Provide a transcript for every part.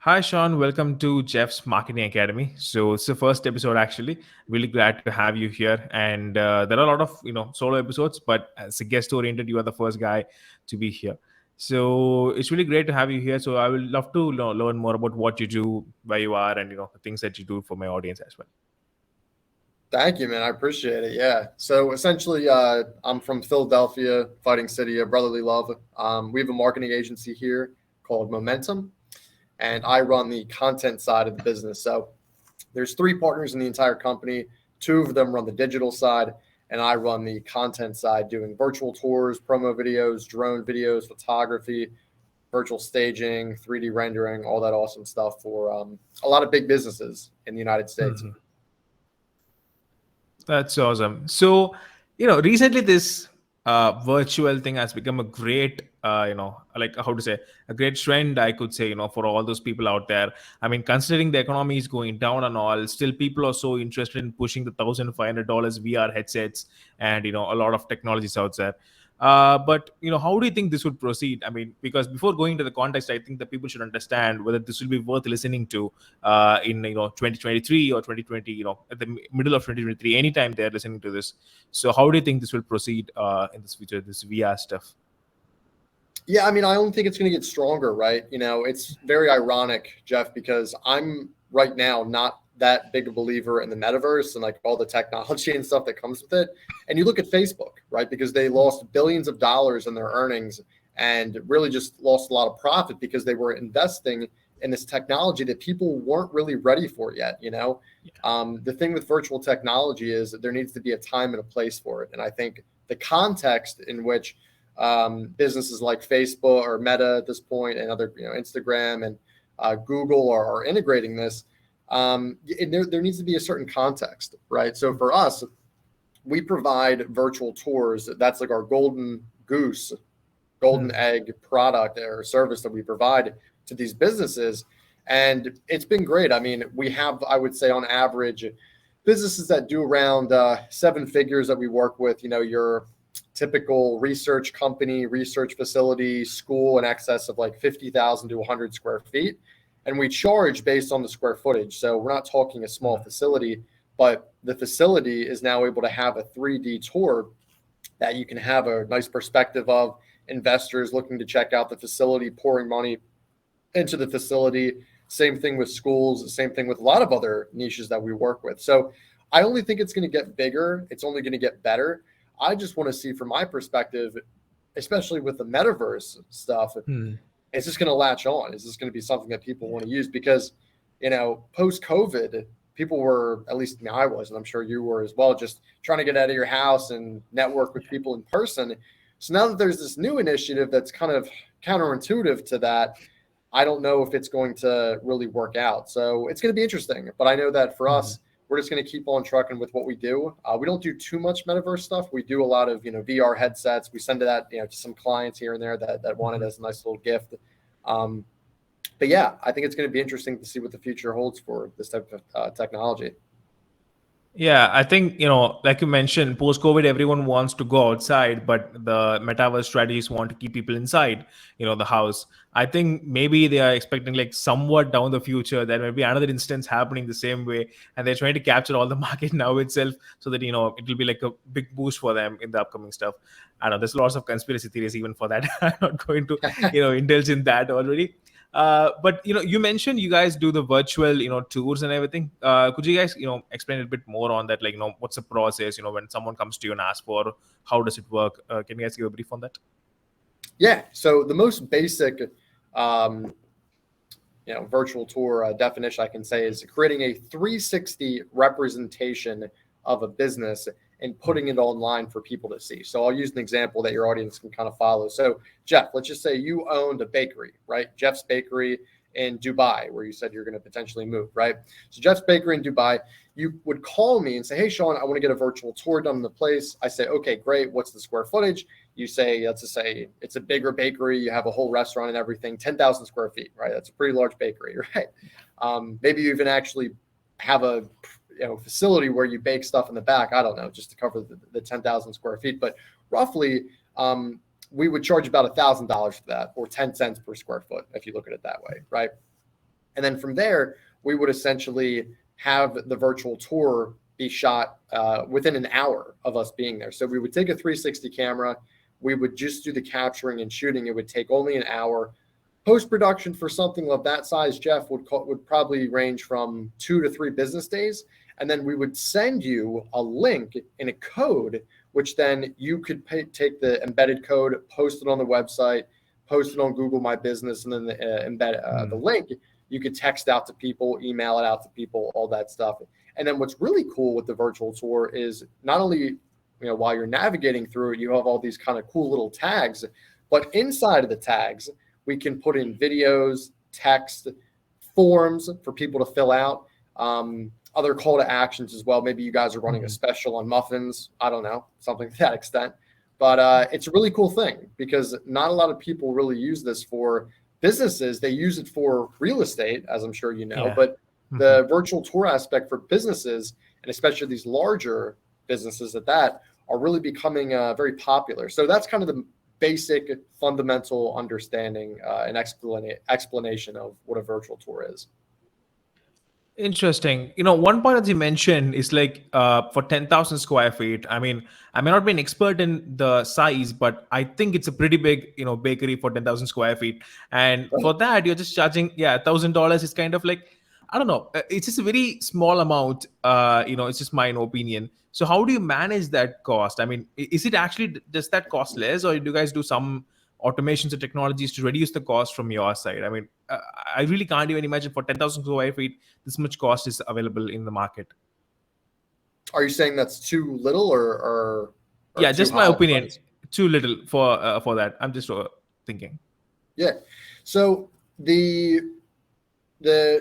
Hi, Sean. Welcome to Jeff's Marketing Academy. So it's the first episode, actually. Really glad to have you here. And there are a lot of solo episodes, but as a guest oriented, you are the first guy to be here. So it's really great to have you here. So I would love to learn more about what you do, where you are, and the things that you do for my audience as well. Thank you, man. I appreciate it. Yeah. So essentially, I'm from Philadelphia, Fighting City, of brotherly love. We have a marketing agency here called Momentum, and I run the content side of the business. So there's three partners in the entire company. Two of them run the digital side, and I run the content side, doing virtual tours, promo videos, drone videos, photography, virtual staging, 3D rendering, all that awesome stuff for a lot of big businesses in the United States. Mhm. That's awesome. So, recently this virtual thing has become a great, like how to say, a great trend, I could say, for all those people out there. I mean, considering the economy is going down and all, still people are so interested in pushing the $1,500 VR headsets and, a lot of technologies out there. But how do you think this would proceed? I mean, because before going to the context, I think the people should understand whether this will be worth listening to in 2023 or 2020, at the middle of 2023, anytime they're listening to this. So how do you think this will proceed in this future, this VR stuff? Yeah, I mean, I only think it's going to get stronger, right? It's very ironic, Jeff, because I'm right now not that big a believer in the metaverse and like all the technology and stuff that comes with it. And you look at Facebook, right? Because they lost billions of dollars in their earnings and really just lost a lot of profit because they were investing in this technology that people weren't really ready for yet. The thing with virtual technology is that there needs to be a time and a place for it. And I think the context in which businesses like Facebook or Meta at this point, and other, Instagram and Google are integrating this. There needs to be a certain context, right? So for us, we provide virtual tours. That's like our golden goose, golden Hmm. egg product or service that we provide to these businesses. And it's been great. I mean, we have, I would say, on average, businesses that do around seven figures that we work with, your typical research company, research facility, school in excess of like 50,000 to 100 square feet. And we charge based on the square footage. So we're not talking a small facility, but the facility is now able to have a 3D tour that you can have a nice perspective of investors looking to check out the facility, pouring money into the facility. Same thing with schools, same thing with a lot of other niches that we work with. So I only think it's going to get bigger. It's only going to get better. I just want to see from my perspective, especially with the metaverse stuff, Hmm. it's just going to latch on. Is this going to be something that people want to use? Because, post COVID, people were, at least I was, and I'm sure you were as well, just trying to get out of your house and network with people in person. So now that there's this new initiative that's kind of counterintuitive to that, I don't know if it's going to really work out. So it's going to be interesting. But I know that for Hmm. us, we're just going to keep on trucking with what we do. We don't do too much metaverse stuff. We do a lot of VR headsets. We send that to some clients here and there that want it Hmm. as a nice little gift. Um, but yeah, I think it's going to be interesting to see what the future holds for this type of technology. Yeah, I think, like you mentioned, post COVID, everyone wants to go outside, but the metaverse strategies want to keep people inside, the house. I think maybe they are expecting, like, somewhat down the future, there may be another instance happening the same way, and they're trying to capture all the market now itself so that, it will be like a big boost for them in the upcoming stuff. I know there's lots of conspiracy theories even for that. I'm not going to, indulge in that already. But you mentioned you guys do the virtual tours and everything. Could you guys explain a bit more on that, like what's the process, when someone comes to you and asks for, how does it work? Can you guys give a brief on that? Yeah. So the most basic, um, virtual tour definition I can say is creating a 360 representation of a business and Hmm. putting it online for people to see. So I'll use an example that your audience can kind of follow. So Jeff, let's just say you owned a bakery, right? Jeff's Bakery in Dubai, where you said you're going to potentially move, right? So Jeff's Bakery in Dubai, you would call me and say, hey, Sean, I want to get a virtual tour done in the place. I say, okay, great. What's the square footage? You say, let's just say it's a bigger bakery. You have a whole restaurant and everything, 10,000 square feet, right? That's a pretty large bakery, right? Maybe you even actually have a facility where you bake stuff in the back. I don't know, just to cover the 10,000 square feet. But roughly, we would charge about $1,000 for that, or 10 cents per square foot, if you look at it that way, right? And then from there, we would essentially have the virtual tour be shot within an hour of us being there. So we would take a 360 camera, we would just do the capturing and shooting. It would take only an hour. Post-production for something of that size, Jeff, would probably range from 2 to 3 business days. And then we would send you a link in a code, which then you could take the embedded code, post it on the website, post it on Google My Business, and then the link you could text out to people, email it out to people, all that stuff. And then what's really cool with the virtual tour is not only, while you're navigating through it, you have all these kind of cool little tags, but inside of the tags, we can put in videos, text, forms for people to fill out, other call to actions as well. Maybe you guys are running a special on muffins. I don't know, something to that extent. But it's a really cool thing because not a lot of people really use this for businesses. They use it for real estate, as I'm sure you know. Yeah. But the virtual tour aspect for businesses, and especially these larger businesses at that, are really becoming very popular. So that's kind of the basic fundamental understanding and explanation of what a virtual tour is. Interesting. One point that you mentioned is like for 10,000 square feet. I mean, I may not be an expert in the size, but I think it's a pretty big, bakery for 10,000 square feet. And for that, you're just charging, $1,000 is kind of like, I don't know. It's just a very small amount. It's just my opinion. So how do you manage that cost? I mean, is it actually, does that cost less, or do you guys do some automations and technologies to reduce the cost from your side? I mean, I really can't even imagine for 10,000 square feet, this much cost is available in the market. Are you saying that's too little or yeah, just my opinion, price? Too little for that. I'm just thinking. Yeah. So the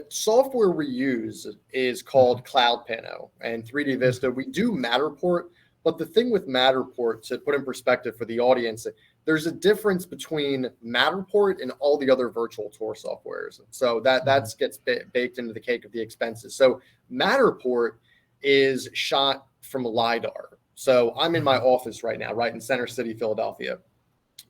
software we use is called CloudPano and 3D Vista. We do Matterport, but the thing with Matterport, to put in perspective for the audience, there's a difference between Matterport and all the other virtual tour softwares. So that gets baked into the cake of the expenses. So Matterport is shot from LiDAR. So I'm in my office right now, right in Center City, Philadelphia.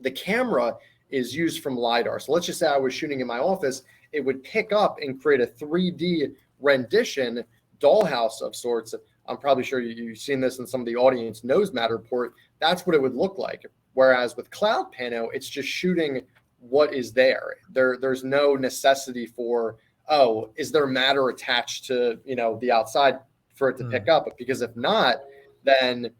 The camera is used from LiDAR. So let's just say I was shooting in my office, it would pick up and create a 3D rendition, dollhouse of sorts. I'm probably sure you've seen this, and some of the audience knows Matterport. That's what it would look like. Whereas with CloudPano, it's just shooting what is there. There's no necessity for, is there matter attached to the outside for it to pick up? Because if not, then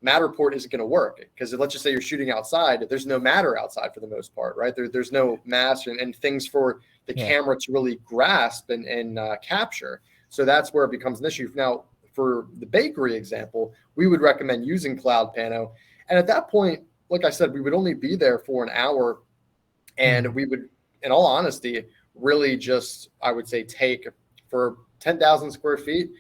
Matterport isn't going to work. Because let's just say you're shooting outside, there's no matter outside for the most part, right? There's no mass and things for the camera to really grasp and capture. So that's where it becomes an issue. Now, for the bakery example, we would recommend using CloudPano. And at that point, like I said, we would only be there for an hour, and we would, in all honesty, really just, I would say, take for 10,000 square feet,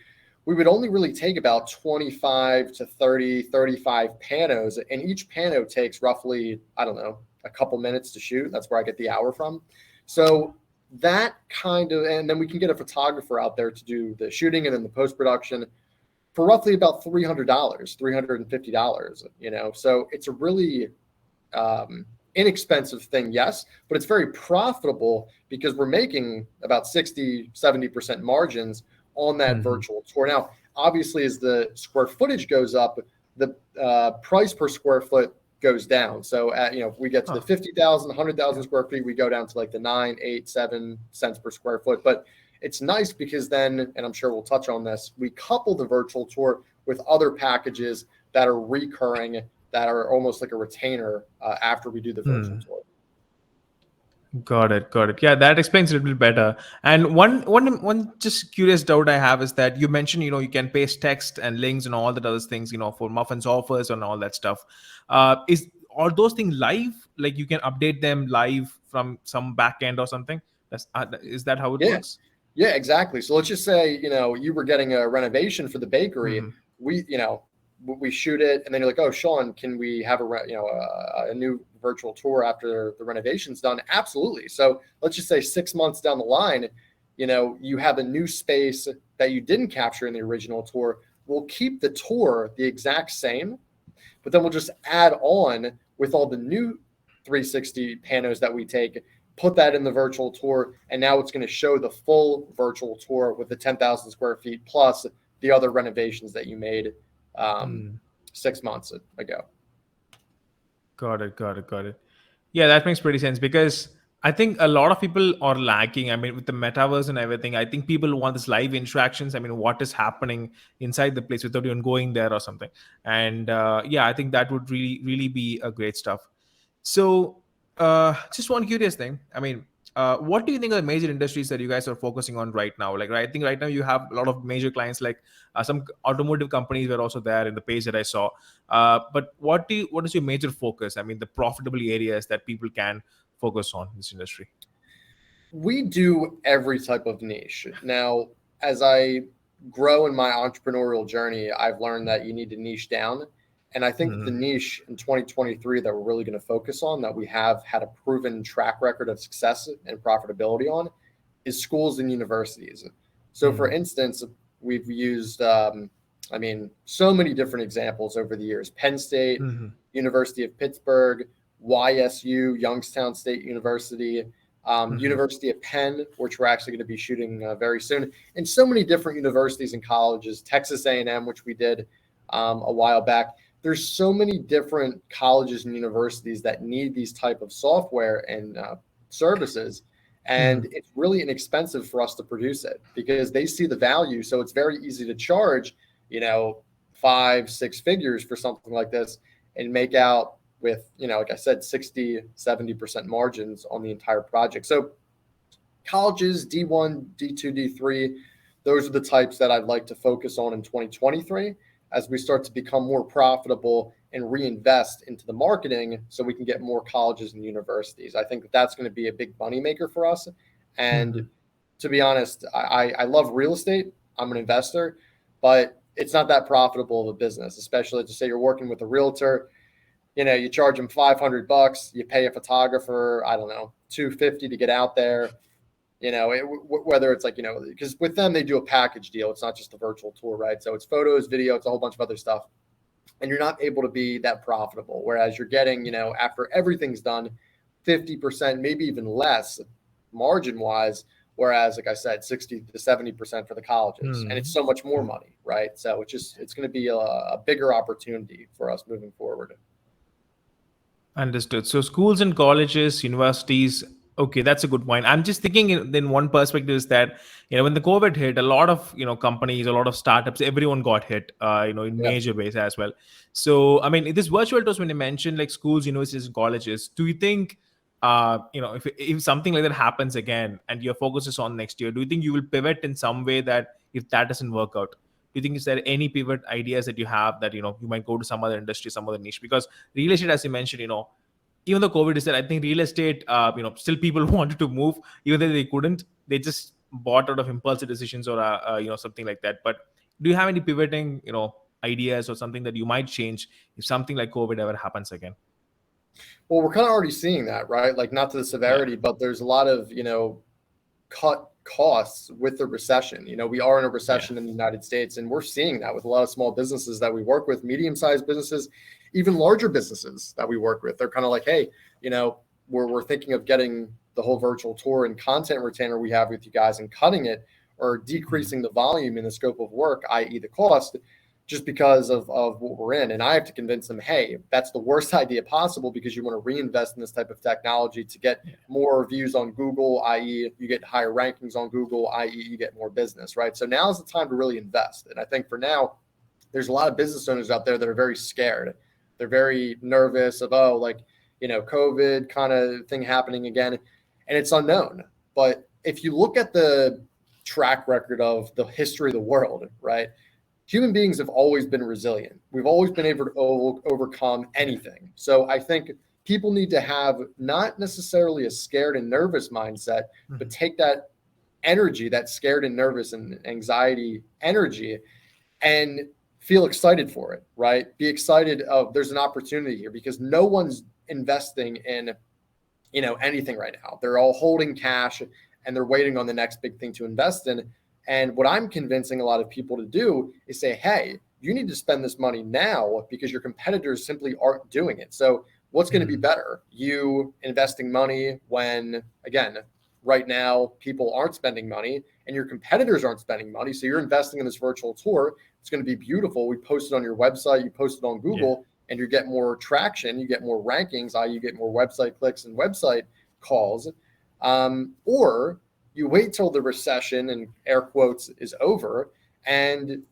we would only really take about 25 to 30, 35 panos, and each pano takes roughly, I don't know, a couple minutes to shoot. That's where I get the hour from. So that kind of, and then we can get a photographer out there to do the shooting and then the post-production for roughly about $300, $350, So it's a really inexpensive thing, yes, but it's very profitable because we're making about 60, 70% margins on that virtual tour. Now, obviously, as the square footage goes up, the price per square foot goes down. So if we get to the 50,000, 100,000 square feet, we go down to like the 9, 8, 7 cents per square foot. But it's nice because then, and I'm sure we'll touch on this, we couple the virtual tour with other packages that are recurring, that are almost like a retainer after we do the virtual tour. Got it. Yeah, that explains it a little better. And one just curious doubt I have is that you mentioned, you can paste text and links and all that other things, for muffins offers and all that stuff. Are those things live? Like you can update them live from some backend or something? Is that how it works? Yeah, exactly. So let's just say, you were getting a renovation for the bakery. We shoot it, and then you're like, oh, Sean, can we have a new virtual tour after the renovation's done? Absolutely. So let's just say 6 months down the line, you have a new space that you didn't capture in the original tour. We'll keep the tour the exact same, but then we'll just add on with all the new 360 panos that we take, put that in the virtual tour, and now it's going to show the full virtual tour with the 10,000 square feet plus the other renovations that you made 6 months ago. Got it. Got it. Got it. Yeah, that makes pretty sense because I think a lot of people are lacking. I mean, with the metaverse and everything, I think people want this live interactions. I mean, what is happening inside the place without even going there or something. And yeah, I think that would really, really be a great stuff. So, just one curious thing. I mean, what do you think are the major industries that you guys are focusing on right now? Like, I think right now you have a lot of major clients, like some automotive companies were also there in the page that I saw. But what is your major focus? I mean, the profitable areas that people can focus on in this industry. We do every type of niche. Now, as I grow in my entrepreneurial journey, I've learned that you need to niche down. And I think the niche in 2023 that we're really going to focus on, that we have had a proven track record of success and profitability on, is schools and universities. So, for instance, we've used, so many different examples over the years: Penn State, University of Pittsburgh, YSU, Youngstown State University, University of Penn, which we're actually going to be shooting very soon, and so many different universities and colleges, Texas A&M, which we did a while back. There's so many different colleges and universities that need these type of software and services, and it's really inexpensive for us to produce it because they see the value. So it's very easy to charge, 5-6 figures for something like this and make out with, like I said, 60-70% margins on the entire project. So colleges, D1, D2, D3, those are the types that I'd like to focus on in 2023 as we start to become more profitable and reinvest into the marketing so we can get more colleges and universities. I think that's going to be a big moneymaker for us. And to be honest, I love real estate. I'm an investor, but it's not that profitable of a business, especially to say you're working with a realtor. You charge them $500, you pay a photographer, I don't know, $250 to get out there. Whether it's because with them, they do a package deal. It's not just a virtual tour, right? So it's photos, video, it's a whole bunch of other stuff. And you're not able to be that profitable. Whereas you're getting, after everything's done, 50%, maybe even less margin wise. Whereas, like I said, 60-70% for the colleges. And it's so much more money, right? So it's going to be a bigger opportunity for us moving forward. Understood. So schools and colleges, universities, okay, that's a good point. I'm just thinking in one perspective is that, when the COVID hit, a lot of, companies, a lot of startups, everyone got hit, in major ways as well. So, I mean, this virtual tours, when you mentioned like schools, universities, and colleges, do you think, if something like that happens again and your focus is on next year, do you think you will pivot in some way that if that doesn't work out? Do you think is there any pivot ideas that you have that, you might go to some other industry, some other niche? Because real estate, as you mentioned, even though COVID is there, I think real estate, still people wanted to move, even though they couldn't. They just bought out of impulsive decisions or, something like that. But do you have any pivoting, ideas or something that you might change if something like COVID ever happens again? Well, we're kind of already seeing that, right? Like, not to the severity, but there's a lot of, cut costs with the recession. We are in a recession in the United States, and we're seeing that with a lot of small businesses that we work with, medium-sized businesses, even larger businesses that we work with. They're kind of like, hey, we're thinking of getting the whole virtual tour and content retainer we have with you guys and cutting it or decreasing the volume in the scope of work, i.e. the cost, just because of what we're in. And I have to convince them, hey, that's the worst idea possible because you want to reinvest in this type of technology to get more views on Google, i.e. you get higher rankings on Google, i.e. you get more business, right? So now's the time to really invest. And I think for now, there's a lot of business owners out there that are very scared. They're very nervous of, COVID kind of thing happening again. And it's unknown. But if you look at the track record of the history of the world, right? Human beings have always been resilient. We've always been able to overcome anything. So I think people need to have not necessarily a scared and nervous mindset, but take that energy, that scared and nervous and anxiety energy, and feel excited for it, right? Be excited of there's an opportunity here because no one's investing in, anything right now. They're all holding cash and they're waiting on the next big thing to invest in. And what I'm convincing a lot of people to do is say, hey, you need to spend this money now because your competitors simply aren't doing it. So what's going to be better? You investing money when, again, right now people aren't spending money and your competitors aren't spending money. So you're investing in this virtual tour. It's going to be beautiful. We post it on your website, you post it on Google, and you get more traction, you get more rankings, i.e. you get more website clicks and website calls. Or you wait till the recession, and air quotes, is over, and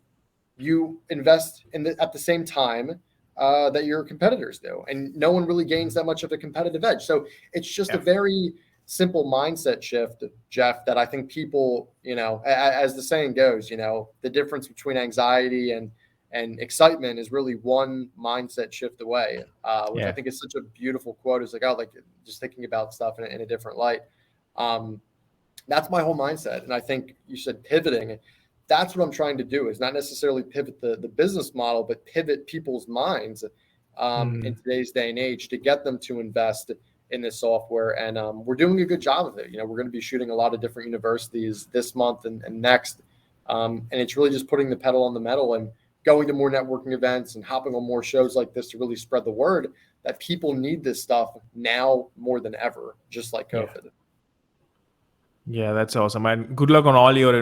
you invest at the same time that your competitors do, and no one really gains that much of a competitive edge. So it's just a very simple mindset shift, Jeff, that I think people, as the saying goes, the difference between anxiety and excitement is really one mindset shift away, which I think is such a beautiful quote. It's like just thinking about stuff in a different light. That's my whole mindset. And I think you said pivoting. That's what I'm trying to do, is not necessarily pivot the business model, but pivot people's minds in today's day and age to get them to invest in this software. And we're doing a good job of it. We're going to be shooting a lot of different universities this month and next. And it's really just putting the pedal on the metal and going to more networking events and hopping on more shows like this to really spread the word that people need this stuff now more than ever, just like COVID. Yeah, that's awesome. And good luck on all your,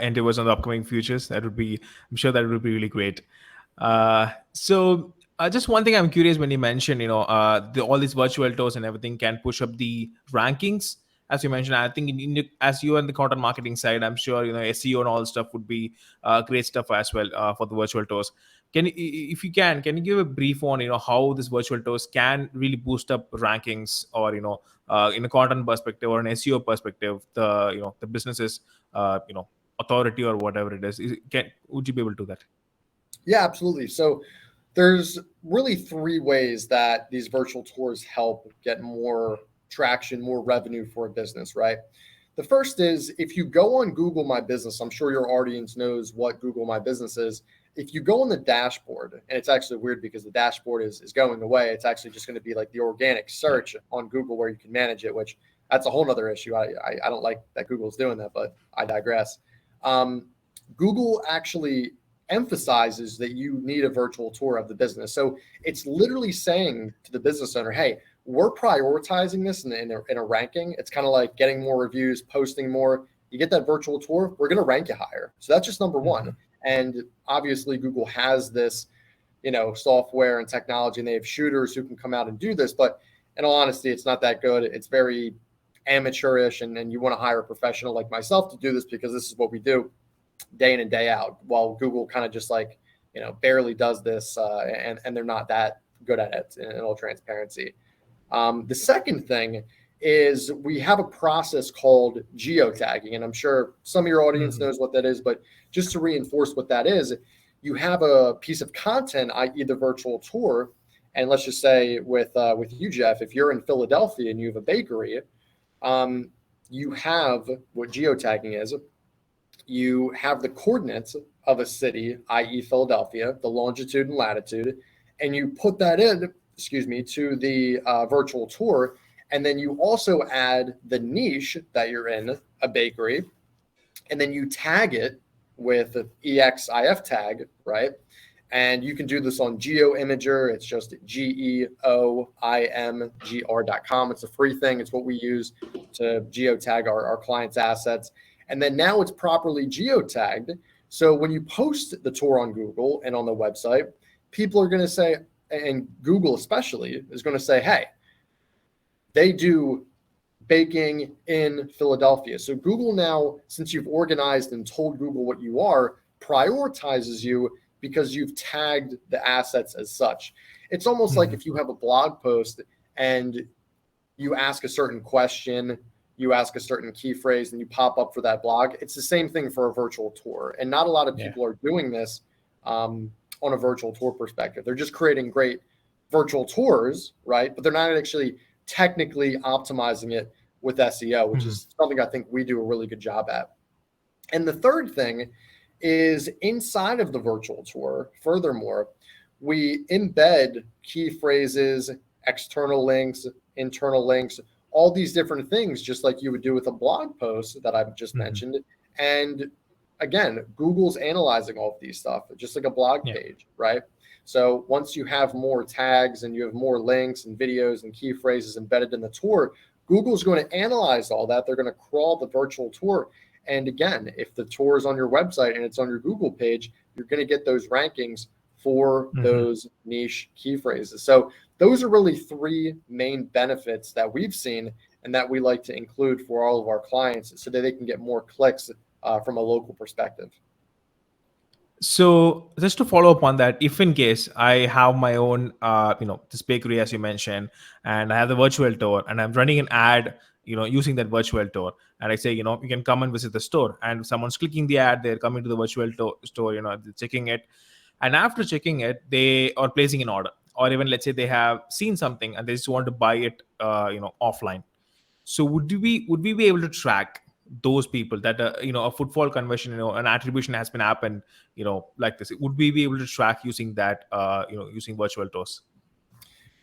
endeavors on the upcoming futures. I'm sure that would be really great. So just one thing I'm curious, when you mentioned, all these virtual tours and everything can push up the rankings, as you mentioned. I think as you are in the content marketing side, I'm sure, SEO and all this stuff would be great stuff as well for the virtual tours. If you can you give a brief on, how this virtual tours can really boost up rankings, or, in a content perspective or an SEO perspective, the business's, authority or whatever it is. Would you be able to do that? Yeah, absolutely. So there's really three ways that these virtual tours help get more traction, more revenue for a business, right? The first is, if you go on Google My Business, I'm sure your audience knows what Google My Business is. If you go on the dashboard, and it's actually weird because the dashboard is going away. It's actually just going to be like the organic search on Google where you can manage it, which that's a whole nother issue. I don't like that Google's doing that, but I digress. Google actually emphasizes that you need a virtual tour of the business. So it's literally saying to the business owner, hey, we're prioritizing this in a ranking. It's kind of like getting more reviews, posting more. You get that virtual tour, we're going to rank you higher. So that's just number one. And obviously Google has this, software and technology, and they have shooters who can come out and do this. But in all honesty, it's not that good. It's very amateurish, and you want to hire a professional like myself to do this, because this is what we do day in and day out, while Google kind of just barely does this, and they're not that good at it, in all transparency. The second thing is, we have a process called geotagging, and I'm sure some of your audience knows what that is, but just to reinforce what that is, you have a piece of content, i.e. the virtual tour, and let's just say with you, Jeff, if you're in Philadelphia and you have a bakery, you have what geotagging is. You have the coordinates of a city, i.e. Philadelphia, the longitude and latitude, and you put that in, to the virtual tour. And then you also add the niche that you're in, a bakery, and then you tag it with an EXIF tag, right? And you can do this on GeoImager. It's just GeoImgr.com. It's a free thing. It's what we use to geotag our clients' assets. And then now it's properly geotagged. So when you post the tour on Google and on the website, people are going to say, and Google especially is going to say, hey, they do baking in Philadelphia. So Google now, since you've organized and told Google what you are, prioritizes you because you've tagged the assets as such. It's almost like if you have a blog post and you ask a certain question, you ask a certain key phrase, and you pop up for that blog. It's the same thing for a virtual tour. And not a lot of people are doing this on a virtual tour perspective. They're just creating great virtual tours, right? But they're not actually technically optimizing it with SEO, which is something I think we do a really good job at. And the third thing is, inside of the virtual tour, furthermore, we embed key phrases, external links, internal links, all these different things, just like you would do with a blog post that I've just mentioned. And again, Google's analyzing all of these stuff, just like a blog page, right? So once you have more tags and you have more links and videos and key phrases embedded in the tour, Google's going to analyze all that. They're going to crawl the virtual tour. And again, if the tour is on your website and it's on your Google page, you're going to get those rankings for those niche key phrases. So those are really three main benefits that we've seen and that we like to include for all of our clients so that they can get more clicks from a local perspective. So just to follow up on that, if in case I have my own, this bakery, as you mentioned, and I have the virtual tour and I'm running an ad, using that virtual tour, and I say, you can come and visit the store, and someone's clicking the ad, they're coming to the virtual store, they're checking it. And after checking it, they are placing an order, or even let's say they have seen something and they just want to buy it, offline. So would we be able to track those people that a footfall conversion, an attribution has been happened, like this? Would we be able to track using that, using virtual tours?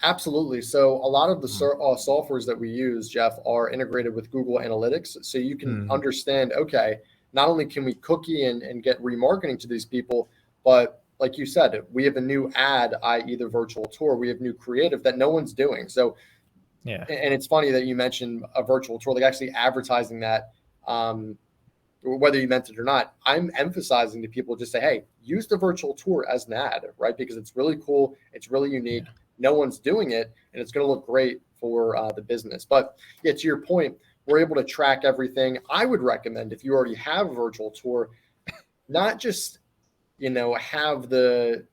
Absolutely. So a lot of the softwares that we use, Jeff, are integrated with Google Analytics. So you can understand, okay, not only can we cookie and get remarketing to these people, but like you said, we have a new ad, i.e. the virtual tour. We have new creative that no one's doing. So, yeah. And it's funny that you mentioned a virtual tour, like actually advertising that, whether you meant it or not. I'm emphasizing to people, just say, hey, use the virtual tour as an ad, right? Because it's really cool. It's really unique. Yeah. No one's doing it, and it's going to look great for the business. But yeah, to your point, we're able to track everything. I would recommend, if you already have a virtual tour, not just, have the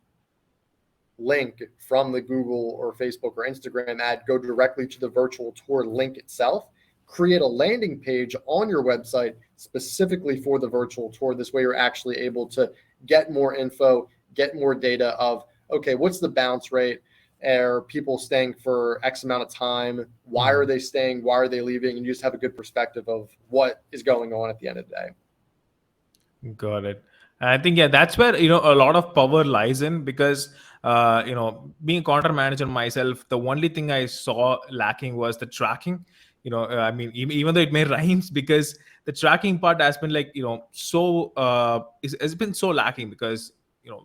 link from the Google or Facebook or Instagram ad go directly to the virtual tour link itself. Create a landing page on your website specifically for the virtual tour. This way you're actually able to get more info, get more data of, okay, what's the bounce rate? Are people staying for X amount of time? Why are they staying? Why are they leaving? And you just have a good perspective of what is going on at the end of the day. Got it. I think, yeah, that's where, a lot of power lies in, because, being a content manager myself, the only thing I saw lacking was the tracking. I mean, even though it may rhymes, because the tracking part has been like, so, it's been so lacking, because,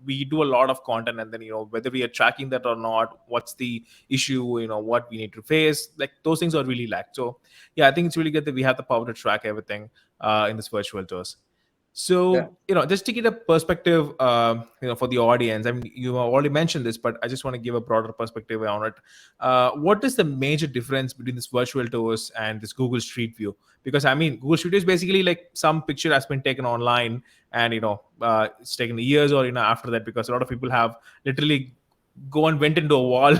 we do a lot of content, and then, whether we are tracking that or not, what's the issue, what we need to face, like those things are really lacked. So yeah, I think it's really good that we have the power to track everything in this virtual tours. So, just to get a perspective, for the audience, I mean, you already mentioned this, but I just want to give a broader perspective on it. What is the major difference between this virtual tours and this Google Street View? Because, I mean, Google Street View is basically like some picture has been taken online, and, it's taken years or, after that, because a lot of people have literally went into a wall,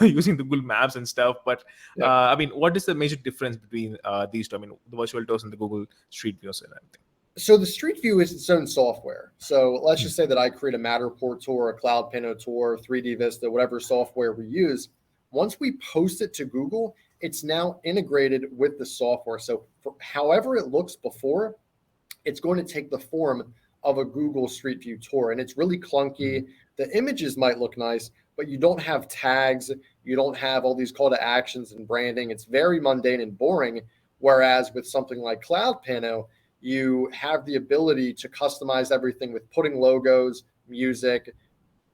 using the Google Maps and stuff. But, I mean, what is the major difference between these two? I mean, the virtual tours and the Google Street Views and everything. So the Street View is its own software. So let's just say that I create a Matterport tour, a Cloud Pinot tour, 3D Vista, whatever software we use. Once we post it to Google, it's now integrated with the software. So however it looks before, it's going to take the form of a Google Street View tour. And it's really clunky. The images might look nice, but you don't have tags. You don't have all these call to actions and branding. It's very mundane and boring. Whereas with something like Cloud Pinot, you have the ability to customize everything with putting logos, music,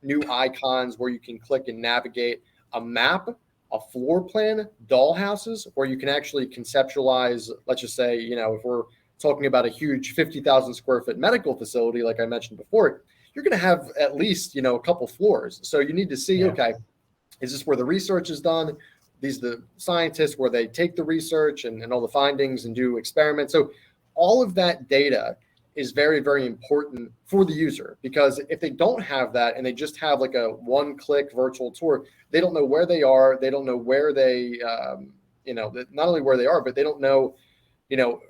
new icons where you can click and navigate, a map, a floor plan, doll houses, where you can actually conceptualize, let's just say, if we're talking about a huge 50,000 square foot medical facility, like I mentioned before, you're going to have at least, a couple floors. So you need to see, okay, is this where the research is done? These are the scientists where they take the research and all the findings and do experiments. So all of that data is very, very important for the user, because if they don't have that and they just have like a one-click virtual tour, they don't know where they are. They don't know where they, not only where they are, but they don't know,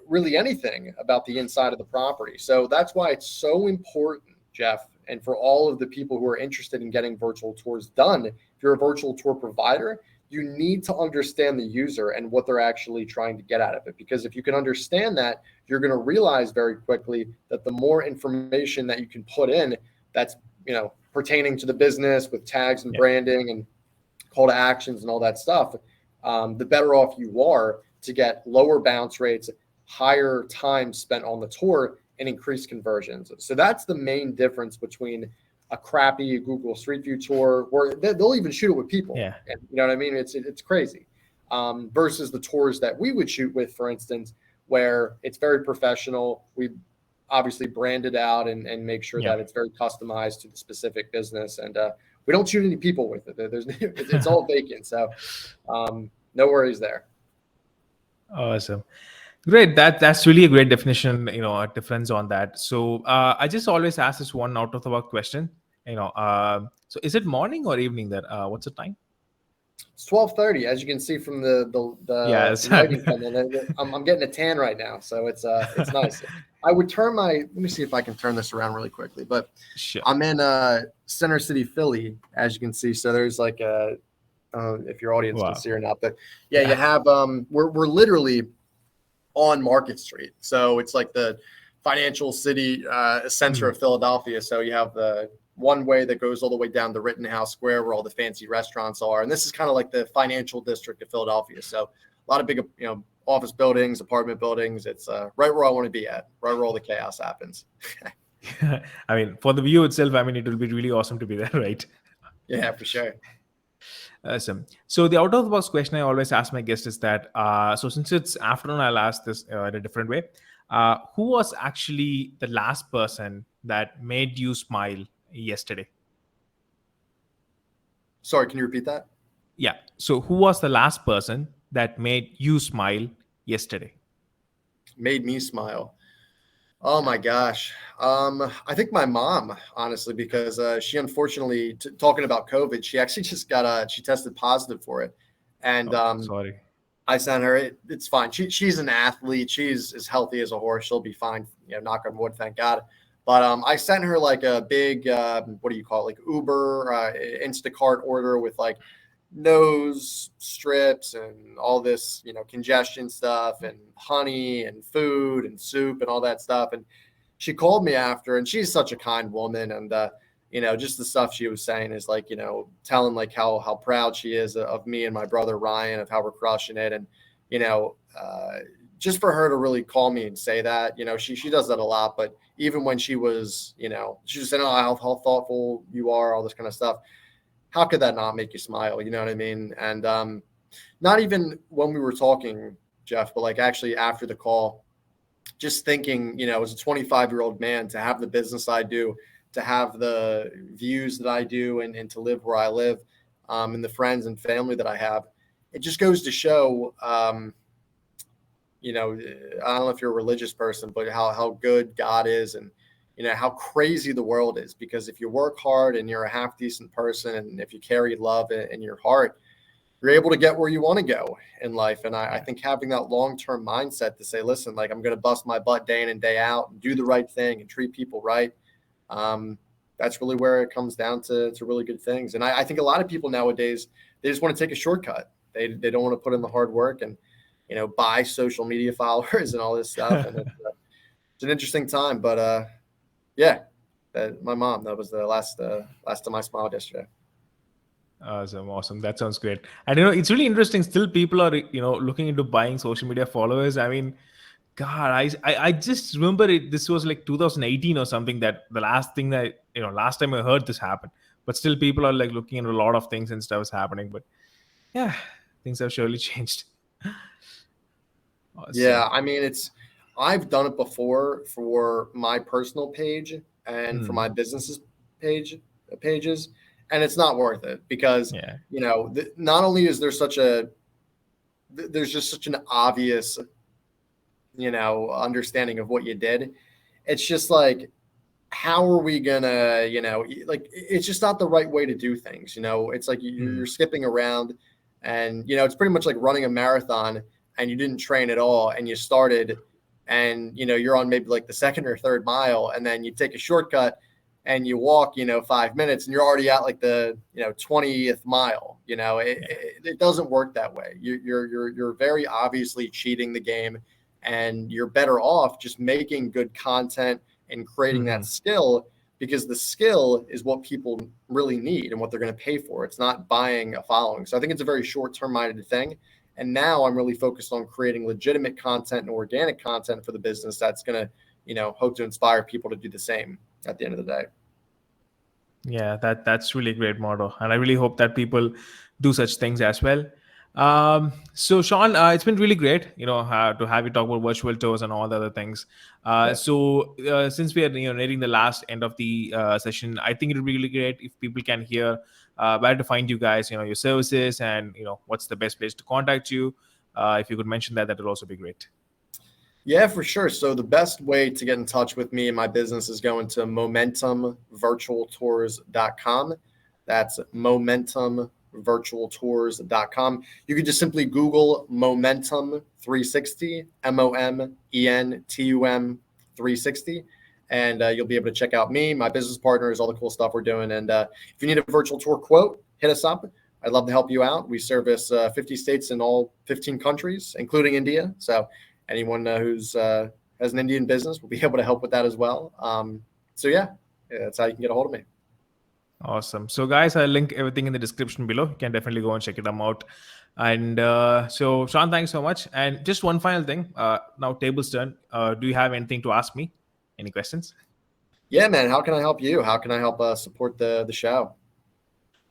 really anything about the inside of the property. So that's why it's so important, Jeff, and for all of the people who are interested in getting virtual tours done, if you're a virtual tour provider, you need to understand the user and what they're actually trying to get out of it. Because if you can understand that, you're going to realize very quickly that the more information that you can put in that's, pertaining to the business with tags and branding and call to actions and all that stuff, the better off you are to get lower bounce rates, higher time spent on the tour, and increased conversions. So that's the main difference between a crappy Google Street View tour where they'll even shoot it with people. Yeah. And you know what I mean? It's crazy. Versus the tours that we would shoot with, for instance, where it's very professional. We obviously brand it out and make sure that it's very customized to the specific business. And we don't shoot any people with it. It's all vacant. So no worries there. Awesome. Great. That's really a great definition, a difference on that. So I just always ask this one out of the box question. So is it morning or evening there? What's the time? It's 12:30, as you can see from the lighting panel. I'm getting a tan right now, so it's nice. I would turn let me see if I can turn this around really quickly. But sure. I'm in Center City, Philly, as you can see. So there's like if your audience can see or not, but you have we're literally on Market Street, so it's like the financial city center of Philadelphia. So you have the one way that goes all the way down to Rittenhouse Square where all the fancy restaurants are. And this is kind of like the financial district of Philadelphia. So a lot of big, office buildings, apartment buildings. It's right where I want to be at, right where all the chaos happens. I mean, for the view itself, I mean, it will be really awesome to be there, right? Yeah, for sure. Awesome. So the out of the box question I always ask my guests is that, so since it's afternoon, I'll ask this in a different way. Who was actually the last person that made you smile yesterday? Sorry, can you repeat that? Yeah. So who was the last person that made you smile yesterday? Made me smile. Oh my gosh. I think my mom, honestly, because she unfortunately, talking about COVID, she actually just she tested positive for it. And sorry. I sent her, it's fine. She's an athlete. She's as healthy as a horse. She'll be fine. Knock on wood, thank God. But I sent her like a big, what do you call it? Like Uber, Instacart order with like nose strips and all this, congestion stuff and honey and food and soup and all that stuff. And she called me after, and she's such a kind woman. And, just the stuff she was saying is like, telling like how proud she is of me and my brother Ryan, of how we're crushing it. And, just for her to really call me and say that, she does that a lot, but even when she was, she was saying, oh, how thoughtful you are, all this kind of stuff. How could that not make you smile? You know what I mean? And not even when we were talking, Jeff, but like actually after the call, just thinking, as a 25-year-old man, to have the business I do, to have the views that I do, and to live where I live, and the friends and family that I have, it just goes to show, I don't know if you're a religious person, but how good God is, and, how crazy the world is. Because if you work hard and you're a half decent person, and if you carry love in your heart, you're able to get where you want to go in life. And I think having that long-term mindset to say, listen, like, I'm going to bust my butt day in and day out and do the right thing and treat people right. That's really where it comes down to really good things. And I think a lot of people nowadays, they just want to take a shortcut. They don't want to put in the hard work and, buy social media followers and all this stuff. And it's an interesting time, but my mom, that was the last time I smiled yesterday. Awesome. That sounds great. And it's really interesting. Still, people are looking into buying social media followers. I mean, God, I just remember this was like 2018 or something, that the last thing that last time I heard this happen. But still, people are like looking into a lot of things and stuff is happening. But yeah, things have surely changed. Awesome. Yeah, I mean, I've done it before for my personal page and for my business's pages, and it's not worth it because not only is there there's just such an obvious understanding of what you did. It's just like, how are we gonna like, it's just not the right way to do things. It's like you're skipping around, and it's pretty much like running a marathon and you didn't train at all, and you started, and you're on maybe like the second or third mile, and then you take a shortcut and you walk 5 minutes and you're already at like the 20th mile. It doesn't work that way. You're very obviously cheating the game, and you're better off just making good content and creating that skill, because the skill is what people really need and what they're going to pay for. It's not buying a following. So I think it's a very short-term minded thing. And now I'm really focused on creating legitimate content and organic content for the business that's going to, hope to inspire people to do the same at the end of the day. Yeah, that's really a great motto, and I really hope that people do such things as well. So Sean, it's been really great, to have you talk about virtual tours and all the other things. Yeah. Since we are nearing the last end of the session, I think it would be really great if people can hear where to find you guys, your services, and what's the best place to contact you. If you could mention that, that would also be great. Yeah, for sure. So the best way to get in touch with me and my business is going to momentumvirtualtours.com. That's momentumvirtualtours.com. You can just simply Google Momentum 360, Momentum 360, and you'll be able to check out me, my business partners, all the cool stuff we're doing. And if you need a virtual tour quote, hit us up. I'd love to help you out. We service 50 states in all 15 countries, including India. So anyone who's has an Indian business will be able to help with that as well. So that's how you can get a hold of me. Awesome. So, guys, I'll link everything in the description below. You can definitely go and check them out. And so, Sean, thanks so much. And just one final thing. Now, table's turn. Do you have anything to ask me? Any questions? Yeah, man. How can I help you? How can I help support the show?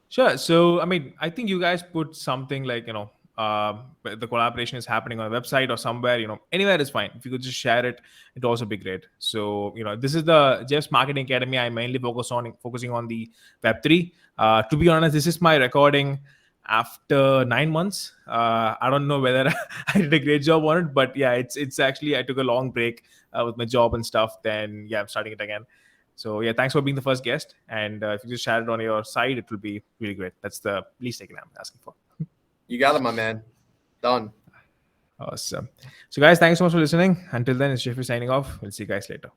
Sure. So, I mean, I think you guys put something like, the collaboration is happening on a website or somewhere, anywhere is fine. If you could just share it, it'd also be great. So, this is the Jeff's Marketing Academy. I mainly focusing on the Web3. To be honest, this is my recording after 9 months. I don't know whether I did a great job on it, but yeah, it's actually, I took a long break with my job and stuff. Then yeah, I'm starting it again. So yeah, thanks for being the first guest. And if you just share it on your side, it will be really great. That's the least I can I'm asking for. You got it, my man. Done. Awesome. So guys, thanks so much for listening. Until then, it's Jeffrey signing off. We'll see you guys later.